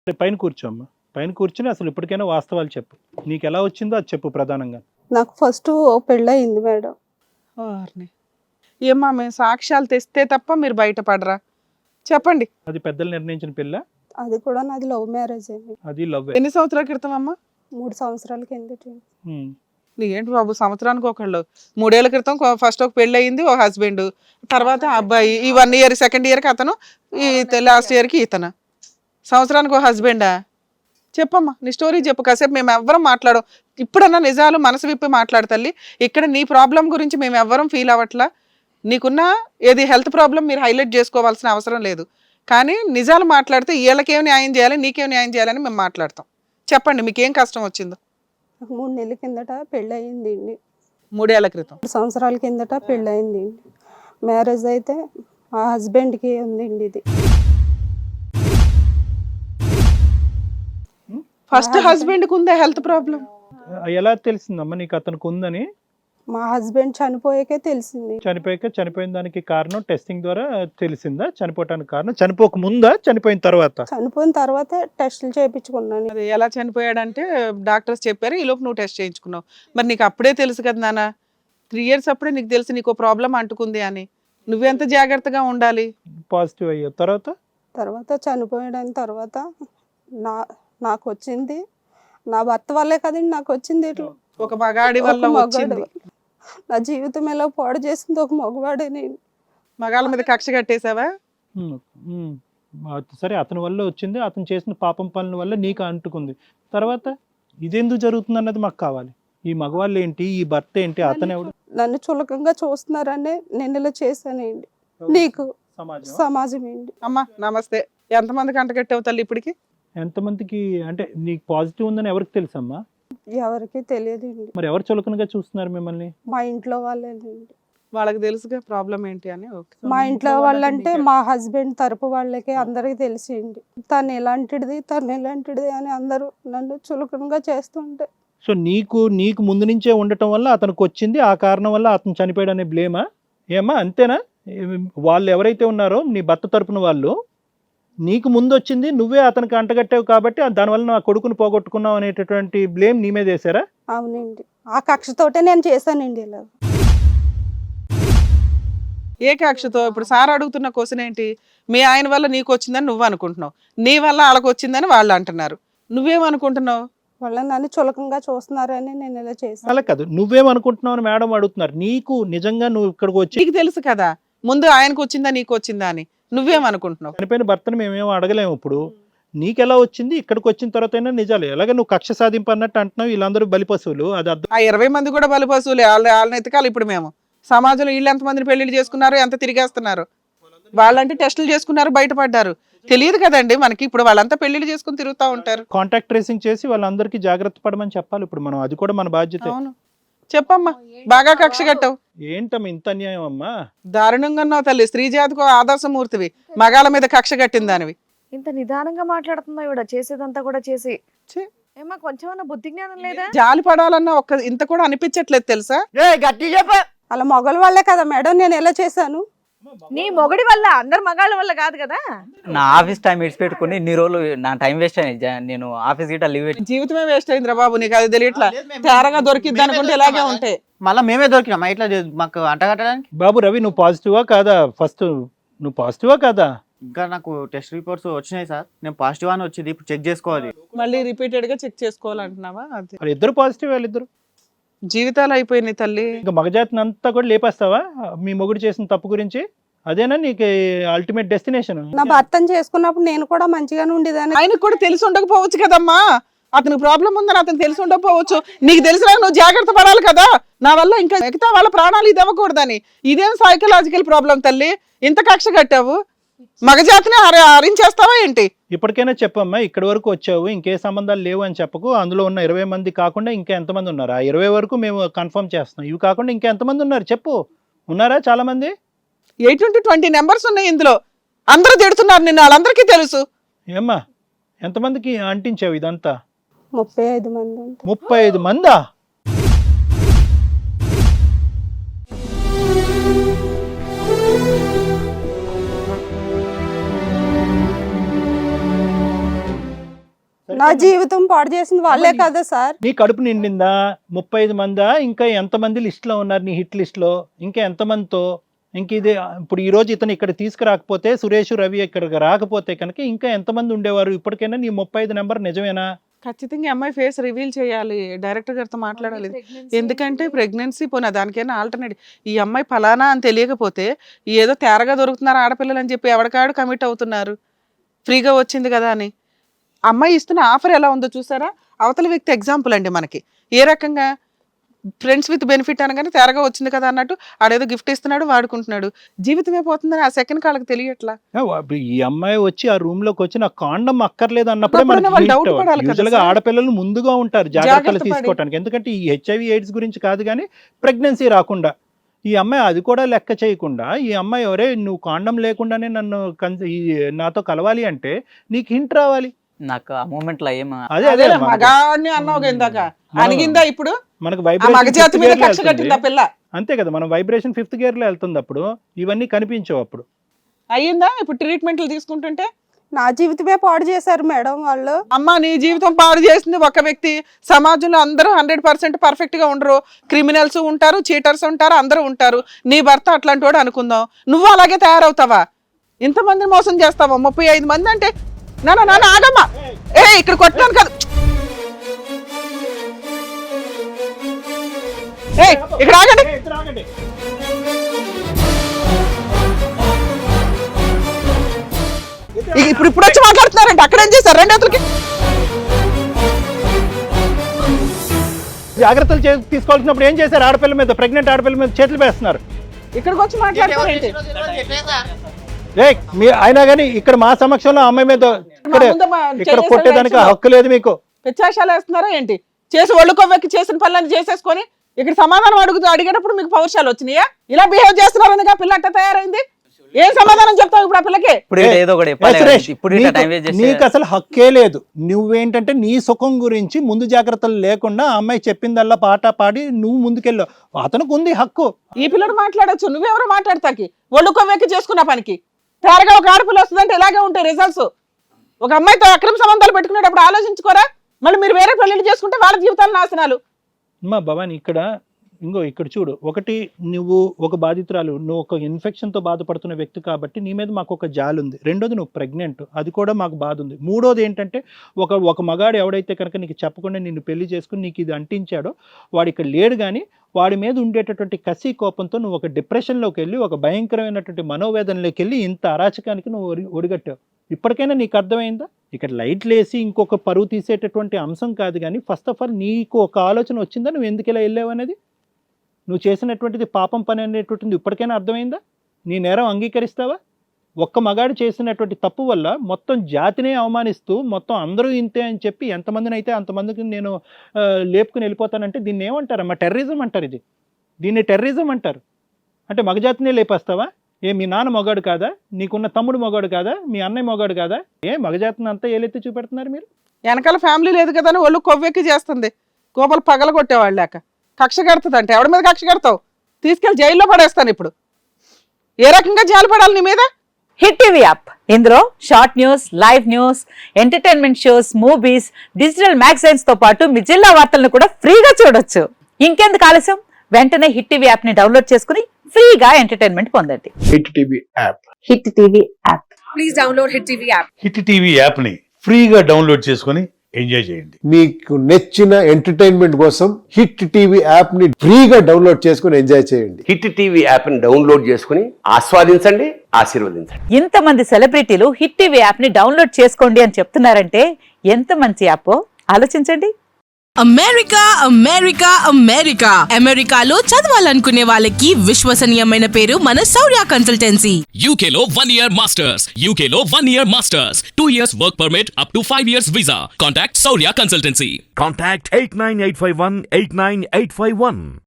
పైన కూర్చోమ్మా. పైన కూర్చొని అసలు ఇప్పటికైనా వాస్తవాలు చెప్పు. నీకెలా వచ్చిందో అది చెప్పు ప్రధానంగా. నాకు ఫస్ట్ పెళ్ళయింది మేడం. వారిని. ఏమ్మా మేము సాక్ష్యాలు తెస్తే తప్ప మీరు బయటపడరా? చెప్పండి. అది పెద్దలు నిర్ణయించిన పిల్ల. అది కూడా నాది లవ్ మ్యారేజ్ అండి. అది లవ్. ఎన్ని సంవత్సరాల క్రితం అమ్మా? 3 సంవత్సరాల కిందట. ఏంటి బాబు సంవత్సరానికి ఒకళ్ళు? 3 ఏళ్ల క్రితం ఫస్ట్ ఒక పెళ్ళి అయింది, ఒక హస్బెండ్, తర్వాత అబ్బాయి, ఈ 1 ఇయర్ సెకండ్ ఇయర్కి అతను, ఈ లాస్ట్ ఇయర్కి ఇతను. సంవత్సరానికి ఒక హస్బెండా? చెప్పమ్మా నీ స్టోరీ చెప్పు. కాసేపు మేము ఎవ్వరం మాట్లాడం. ఇప్పుడన్నా నిజాలు మనసు విప్పి మాట్లాడు తల్లి. ఇక్కడ నీ ప్రాబ్లం గురించి మేము ఎవ్వరం ఫీల్ అవ్వట్లా. నీకున్న ఏది హెల్త్ ప్రాబ్లం మీరు హైలైట్ చేసుకోవాల్సిన అవసరం లేదు. కానీ నిజాలు మాట్లాడితే వీళ్ళకేం న్యాయం చేయాలి, నీకేం న్యాయం చేయాలని మేము మాట్లాడతాం. చెప్పండి మీకేం కష్టం వచ్చిందో. నాకు 3 నెలల కిందట పెళ్ళయింది అండి. 3 ఏళ్ల క్రితం. 3 సంవత్సరాల కిందట పెళ్ళయింది. మ్యారేజ్ అయితే ఆ హస్బెండ్కి ఉందండి ఇది. ఫస్ట్ హస్బెండ్కి ఉందా హెల్త్ ప్రాబ్లం? ఎలా తెలిసిందమ్మా నీకు అతనికి ఉందని? మా హస్బెండ్ చనిపోయాకే తెలిసింది. చనిపోయిన దానికి కారణం టెస్టింగ్ ద్వారా తెలిసిందా? చనిపోవటానికి కారణం చనిపోక ముందా చనిపోయిన తర్వాత? చనిపోయిన తర్వాతే టెస్టులు చేయించుకున్నాను. అది ఎలా చనిపోయాడంటే డాక్టర్స్ చెప్పారు, ఈ లోపు నువ్వు టెస్ట్ చేయించుకున్నావు. మరి నీకు అప్పుడే తెలుసు కదా నాన్న, 3 years అప్పుడే నీకు తెలుసు నీకు ప్రాబ్లం అంటుకుంది అని. నువ్వెంత జాగ్రత్తగా ఉండాలి. పాజిటివ్ అయ్యా తర్వాత చనిపోయడానికి తర్వాత నాకు వచ్చింది నా భర్త వల్లే కదండి. నాకు వచ్చింది ఇట్లా ఒక మగాడి వల్ల వచ్చింది. నా జీవితం ఎలా పాడు చేసింది ఒక మగవాడే. నేను మగాళ్ళ మీద కక్ష కట్టేసావా? సరే, అతని వల్ల వచ్చింది. అతను చేసిన పాపం పనుల వల్ల నీకు అంటుకుంది. తర్వాత ఇదెందుకు జరుగుతుంది అన్నది మాకు కావాలి. ఈ మగవాళ్ళు ఏంటి, ఈ భర్త ఏంటి, అతను ఎవడు? నన్ను చులకంగా చూస్తున్నారనే నేను ఇలా చేశానండి. నీకు సమాజం ఏంటి? అమ్మా నమస్తే. ఎంతమందికి అంటగట్టావు తల్లి ఇప్పటికి? ఎంతమందికి అంటే నీకు పాజిటివ్ ఉందని ఎవరికి తెలుసమ్మా? ఎవరికి తెలియదండి. మరి ఎవరు చులకనగా చూస్తున్నారు మిమ్మల్ని? మా ఇంట్లో వాళ్ళేనండి. వాళ్ళకి తెలుసుగా ప్రాబ్లం ఏంటి అని. మా ఇంట్లో వాళ్ళంటే మా హస్బెండ్ తరపు వాళ్ళకి అందరికి తెలిసింది. తను ఎలాంటిది అని అందరూ నన్ను చులకనగా చేస్తుంటే. సో నీకు ముందు నుంచే ఉండటం వల్ల అతనికి వచ్చింది, ఆ కారణం వల్ల అతను చనిపోయాడు అనే బ్లేమా? ఏమా అంతేనా? వాళ్ళు ఎవరైతే ఉన్నారో నీ భర్త తరపున వాళ్ళు, నీకు ముందు వచ్చింది, నువ్వే అతనికి అంటగట్టావు కాబట్టి దానివల్ల నా కొడుకుని పోగొట్టుకున్నావు అనేటటువంటి బ్లేమ్ నీ మీద వేసారా? అవునండి, ఆ కక్షతోటే నేను చేశానండి ఇలా. ఏ కక్షతో? ఇప్పుడు సార్ అడుగుతున్న క్వశ్చన్ ఏంటి? మీ ఆయన వల్ల నీకు వచ్చిందని నువ్వు అనుకుంటున్నావు, నీ వల్ల వాళ్ళకి వచ్చిందని వాళ్ళు అంటున్నారు. నువ్వేమనుకుంటున్నావు? వాళ్ళ నన్ను చులకంగా చూస్తున్నారని నేను ఇలా చేశాను. అలా కాదు, నువ్వేమనుకుంటున్నావు అని మేడం అడుగుతున్నారు. నీకు నిజంగా నువ్వు ఇక్కడికి వచ్చి నీకు తెలుసు కదా ముందు ఆయనకు వచ్చిందా నీకు వచ్చిందా అని. నువ్వేమనుకుంటున్నావు? చనిపోయిన భర్తను మేమేమో అడగలేము. ఇప్పుడు నీకెలా వచ్చింది, ఇక్కడికి వచ్చిన తర్వాత అయినా నిజాలు. ఎలాగే నువ్వు కక్ష సాధింపు అన్నట్టు అంటున్నావు, వీళ్ళందరూ బలి పశువులు. అది అర్థం. ఆ 20 మంది కూడా బలి పశువులే. వాళ్ళని ఎతకాలి. ఇప్పుడు మేము సమాజంలో వీళ్ళు ఎంతమందిని పెళ్లిళ్ళు చేసుకున్నారు, ఎంత తిరిగేస్తున్నారు. వాళ్ళంటే టెస్టులు చేసుకున్నారు, బయటపడ్డారు. తెలియదు కదండి మనకి. ఇప్పుడు వాళ్ళంతా పెళ్లిళ్ళు చేసుకుని తిరుగుతూ ఉంటారు. కాంటాక్ట్ ట్రేసింగ్ చేసి వాళ్ళందరికీ జాగ్రత్త పడమని చెప్పాలి ఇప్పుడు మనం. అది కూడా మన బాధ్యత. అవును చెప్పమ్మా. బాగా కక్ష కట్టావు. ఏంటమ్మా ఇంత అన్యాయం అమ్మా? దారుణంగా ఉన్నావు తల్లి. స్త్రీ జాతికి ఆదర్శమూర్తివి, మగాళ్ళ మీద కక్ష కట్టిన దానివి. ఇంత నిదానంగా మాట్లాడుతుందా ఇవిడ? చేసేదంతా కూడా చేసి ఏమా కొంచెమన్నా బుద్ధి జ్ఞానం లేదా? జాలి పడాలన్నా ఒక్క ఇంత కూడా అనిపించట్లేదు తెలుసా? అలా మొగల వాళ్ళే కదా మేడం నేను ఎలా చేశాను. నీ మొగుడి వల్ల, అందరు మగాళ్ళ వల్ల కాదు కదా. నా ఆఫీస్ టైం ఇడిచి పెట్టుకుని ఇన్ని రోజులు నా టైం వేస్ట్ అయింది. నేను ఆఫీస్ గిట్ట లీవ్ పెట్టి జీవితమే వేస్ట్ అయిందిరా బాబు. నీకు అది తెలియట్లా. తేరగా దొరికిద్ది అనుకుంటే ఇలాగే ఉంటాయి. మళ్ళీ మేమే దొరికినాం ఇట్లా మాకు అంటగట్టడానికి. బాబు రవి, నువ్వు పాజిటివా కాదా? ఫస్ట్ నువ్వు పాజిటివా కాదా? ఇంకా నాకు టెస్ట్ రిపోర్ట్స్ వచ్చినాయి సార్. నేను పాజిటివ్ అని వచ్చింది, ఇప్పుడు చెక్ చేసుకోవాలి. మళ్ళీ రిపీటెడ్ గా చెక్ చేసుకోవాలంటున్నావా? అది వాళ్ళు ఇద్దరు పాజిటివ్, వాళ్ళిద్దరు జీవితాలు అయిపోయినాయి తల్లి. ఇంకా మగజాతిని అంతా కూడా లేపేస్తావా మీ మొగుడు చేసిన తప్పు గురించి? అదేనా నీకు అల్టిమేట్ డెస్టినేషన్? నా భర్తను చేసుకున్నప్పుడు నేను కూడా మంచిగానే ఉండేదాన్ని. ఆయనకు కూడా తెలిసి ఉండకపోవచ్చు కదమ్మా. అతనికి ప్రాబ్లం ఉందని అతను తెలిసి ఉండకపోవచ్చు. నీకు తెలిసినా నువ్వు జాగ్రత్త పడాలి కదా. నా వల్ల ఇంకా మిగతా వాళ్ళ ప్రాణాలు ఇది అవ్వకూడదని. ఇదేం సైకలాజికల్ ప్రాబ్లం తల్లి? ఇంత కక్ష కట్టావు, మగజాతిని హరించేస్తావా ఏంటి? ఇప్పటికైనా చెప్పమ్మా, ఇక్కడి వరకు వచ్చావు, ఇంకే సంబంధాలు లేవు అని చెప్పకు. అందులో ఉన్న 20 మంది కాకుండా ఇంకా ఎంతమంది ఉన్నారు? ఆ 20 వరకు మేము కన్ఫర్మ్ చేస్తున్నాం. ఇవి కాకుండా ఇంకా ఎంతమంది ఉన్నారు చెప్పు. ఉన్నారా చాలా మంది? 20 నెంబర్స్ ఉన్నాయి ఇందులో. అందరూ తిడుతున్నారు నిన్ను, వాళ్ళందరికీ తెలుసు. ఏమ్మా ఎంతమందికి అంటించావు ఇదంతా? 35 మంది. 35 మందా? నా జీవితం పాడు చేసింది వాళ్ళే కదా సార్. నీ కడుపు నిండిందా? 35 మందా? ఇంకా ఎంతమంది లిస్ట్లో ఉన్నారు నీ హిట్ లిస్ట్లో? ఇంకా ఎంతమందితో? ఇంక ఇది ఇప్పుడు ఈ రోజు ఇతను ఇక్కడ తీసుకురాకపోతే, సురేష్ రవి ఇక్కడికి రాకపోతే కనుక ఇంకా ఎంతమంది ఉండేవారు? ఇప్పటికైనా నీ 35 నెంబర్ నిజమేనా? ఖచ్చితంగా ఈ అమ్మాయి ఫేస్ రివీల్ చేయాలి, డైరెక్టర్ గారితో మాట్లాడాలి. ఎందుకంటే ప్రెగ్నెన్సీ పోనా దానికైనా ఆల్టర్నేటివ్. ఈ అమ్మాయి ఫలానా అని తెలియకపోతే ఏదో తేరగా దొరుకుతున్నారు ఆడపిల్లలు అని చెప్పి ఎవరికాడు కమిట్ అవుతున్నారు, ఫ్రీగా వచ్చింది కదా అని. అమ్మాయి ఇస్తున్న ఆఫర్ ఎలా ఉందో చూసారా? అవతల వ్యక్తి ఎగ్జాంపుల్ అండి మనకి. ఏ రకంగా ఫ్రెండ్స్ విత్ బెనిఫిట్ అనగానే తేరగా వచ్చింది కదా అన్నట్టు ఆడేదో గిఫ్ట్ ఇస్తున్నాడు, వాడుకుంటున్నాడు. జీవితమే పోతుందని ఆ సెకండ్ కాళ్ళకి తెలియట్లా. ఈ అమ్మాయి వచ్చి ఆ రూమ్ లోకి వచ్చి నాకు కాండం అక్కర్లేదు అన్నప్పుడే అప్పుడైనా వాళ్ళు doubt పడాలి కదా యూజువల్ గా సార్. ఆడపిల్లలు ముందుగా ఉంటారు జాగ్రత్తలు జాగ్రత్త పడి. తీసుకోవటానికి. ఎందుకంటే ఈ హెచ్ఐవి ఎయిడ్స్ గురించి కాదు కానీ ప్రెగ్నెన్సీ రాకుండా ఈ అమ్మాయి అది కూడా లెక్క చేయకుండా ఈ అమ్మాయి ఎవరే నువ్వు కాండం లేకుండానే నన్ను నాతో కలవాలి అంటే నీకు హింట్ రావాలి. నాకు ఆ మూమెంట్ లో ఏం అదే అదే అదేలే, మగాడిని అన్నావు ఇందాక, అణిగిందా ఇప్పుడు? మనకు ఆ వైబ్రేషన్ మగజాతి మీద కక్ష కట్టింది ఆ పిల్ల. అంతే కదా, మనం వైబ్రేషన్ 5th గేర్ లో వెళ్తుంది. అప్పుడు ఇవన్నీ కనిపించవు. అప్పుడు అయ్యిందా ఇప్పుడు ట్రీట్మెంట్లు తీసుకుంటుంటే? నా జీవితమే పాడు చేశారు మేడం వాళ్ళు. అమ్మ నీ జీవితం పాడు చేసింది ఒక వ్యక్తి. సమాజంలో అందరూ 100% పర్ఫెక్ట్ గా ఉండరు. క్రిమినల్స్ ఉంటారు, చీటర్స్ ఉంటారు, అందరూ ఉంటారు. నీ భర్త అట్లాంటి వాడు అనుకుందాం, నువ్వు అలాగే తయారవుతావా? ఇంతమందిని మోసం చేస్తావా? 35 మంది అంటే నాన్న ఆగమ్మా, ఇక్కడ కొట్టాను కదా, ఇక్కడ ఆగండి. ఇప్పుడు వచ్చి మాట్లాడుతున్నారంటే అక్కడ ఏం చేశారు? రెండు అతలకి జాగ్రత్తలు తీసుకోవాల్సినప్పుడు ఏం చేశారు? ఆడపిల్ల మీద, ప్రెగ్నెంట్ ఆడపిల్ల మీద చేతులు వేస్తున్నారు. ఇక్కడికి వచ్చి మాట్లాడతారేంటి? అయినా కానీ ఇక్కడ మా సమక్షంలో అమ్మాయి మీద ఇక్కడ కొట్టేదానికి హక్కు లేదు మీకు. వ్యత్యాసాలు వేస్తున్నారా ఏంటి? చేసి ఒళ్ళు కొవ్వెక్కి చేసిన పనులను చేసేసుకొని ఇక్కడ సమాధానం అడిగేటప్పుడు మీకు పౌరుషాలు వచ్చినాయా? ఇలా బిహేవ్ చేస్తున్నారని పిల్ల అట్ట తయారైంది. ఏం సమాధానం చెప్తావు ఇప్పుడు ఆ పిల్లకి? నీకు అసలు హక్కే లేదు. నువ్వేంటంటే నీ సుఖం గురించి ముందు జాగ్రత్తలు లేకుండా అమ్మాయి చెప్పిందల్లా పాట పాడి నువ్వు ముందుకెళ్ళావు. అతనికి ఉంది హక్కు. ఈ పిల్లడు మాట్లాడొచ్చు, నువ్వెవరో మాట్లాడతాకి? ఒళ్ళు కొవ్వెక్కి చేసుకున్న పనికి తేరగా ఒక ఆడపిల్ల వస్తుందంటే ఇలాగే ఉంటాయి రిజల్ట్స్. ఒక అమ్మాయితో అక్రమ సంబంధాలు పెట్టుకునేటప్పుడు ఆలోచించుకోరా? మళ్ళీ మీరు వేరే పెళ్లిళ్ళు చేసుకుంటే వాళ్ళ జీవితాలు నాశనాలు. మా భవాని ఇక్కడ చూడు, ఒకటి నువ్వు ఒక బాధితురాలు, నువ్వు ఒక ఇన్ఫెక్షన్తో బాధపడుతున్న వ్యక్తి కాబట్టి నీ మీద మాకు ఒక జాలి ఉంది. రెండోది నువ్వు ప్రెగ్నెంట్, అది కూడా మాకు బాధ ఉంది. మూడోది ఏంటంటే ఒక మగాడు ఎవడైతే కనుక నీకు చెప్పకుండా నిన్ను పెళ్లి చేసుకుని నీకు ఇది అంటించాడో వాడు ఇక్కడ లేడు. కానీ వాడి మీద ఉండేటటువంటి కసి కోపంతో నువ్వు ఒక డిప్రెషన్లోకి వెళ్ళి, ఒక భయంకరమైనటువంటి మనోవేదనలోకి వెళ్ళి ఇంత అరాచకానికి నువ్వు ఒడిగట్టావు. ఇప్పటికైనా నీకు అర్థమైందా? ఇక్కడ లైట్లు వేసి ఇంకొక పరువు తీసేటటువంటి అంశం కాదు. కానీ ఫస్ట్ ఆఫ్ ఆల్ నీకు ఒక ఆలోచన వచ్చిందా నువ్వు ఎందుకు ఇలా వెళ్ళావు అనేది? నువ్వు చేసినటువంటిది పాపం పని అనేటువంటిది ఇప్పటికైనా అర్థమైందా? నీ నేరం అంగీకరిస్తావా? ఒక్క మగాడు చేసినటువంటి తప్పు వల్ల మొత్తం జాతినే అవమానిస్తూ మొత్తం అందరూ ఇంతే అని చెప్పి ఎంతమందిని అయితే అంతమందికి నేను లేపుకుని వెళ్ళిపోతానంటే దీన్ని ఏమంటారమ్మా? టెర్రరిజం అంటారు. దీన్ని టెర్రరిజం అంటారు. అంటే మగజాతినే లేపేస్తావా? మీ నాన్న మొగాడు కాదా? నీకున్న తమ్ముడు మొగాడు కాదా? మీ అన్నయ్య మొగాడు కాదా? మగజాతిని అంతా ఏలెత్తి చూపెడుతున్నారు మీరు? వెనకాల ఫ్యామిలీ లేదు కదా అని ఒళ్ళు కొవ్వెక్కి చేస్తుంది. కోపలు పగల కొట్టేవాళ్ళు లేక కక్ష కడుతుంది. అంటే ఎవడి మీద కక్ష కడతావు? తీసుకెళ్లి జైల్లో పడేస్తాను. ఇప్పుడు ఏ రకంగా జైలు పడాలి నీ మీద? హిట్ టీవీ యాప్, ఇందులో short news, live news, entertainment shows, movies, digital magazines తో పాటు మీ జిల్లా వార్తలను కూడా ఫ్రీగా చూడొచ్చు. ఇంకెందుకు ఆలస్యం? వెంటనే హిట్ టీవీ యాప్ ని డౌన్లోడ్ చేసుకుని ఫ్రీగా ఎంటర్టైన్మెంట్ పొందండి. Hit TV app. Hit TV app. Please download hit TV app. Hit TV app ని ఫ్రీగా డౌన్లోడ్ చేసుకుని ఎంజాయ్ చేయండి. మీకు నచ్చిన ఎంటర్టైన్మెంట్ కోసం హిట్ టీవీ యాప్ ని ఫ్రీగా డౌన్లోడ్ చేసుకుని ఎంజాయ్ చేయండి. హిట్ టీవీ యాప్ ని డౌన్లోడ్ చేసుకుని ఆస్వాదించండి, ఆశీర్వదించండి. ఇంతమంది సెలబ్రిటీలు హిట్ టీవీ యాప్ ని డౌన్లోడ్ చేసుకోండి అని చెప్తున్నారంటే ఎంత మంచి యాప్ ఆలోచించండి. అమెరికాలో చదవాలనుకునే వాళ్ళకి విశ్వసనీయమైన పేరు మన శౌర్య కన్సల్టెన్సీ. UK లో 1 year masters, UK లో 1 year masters, 2 years work permit up to 5 years visa. Contact Saurya Consultancy. Contact 89851 89851.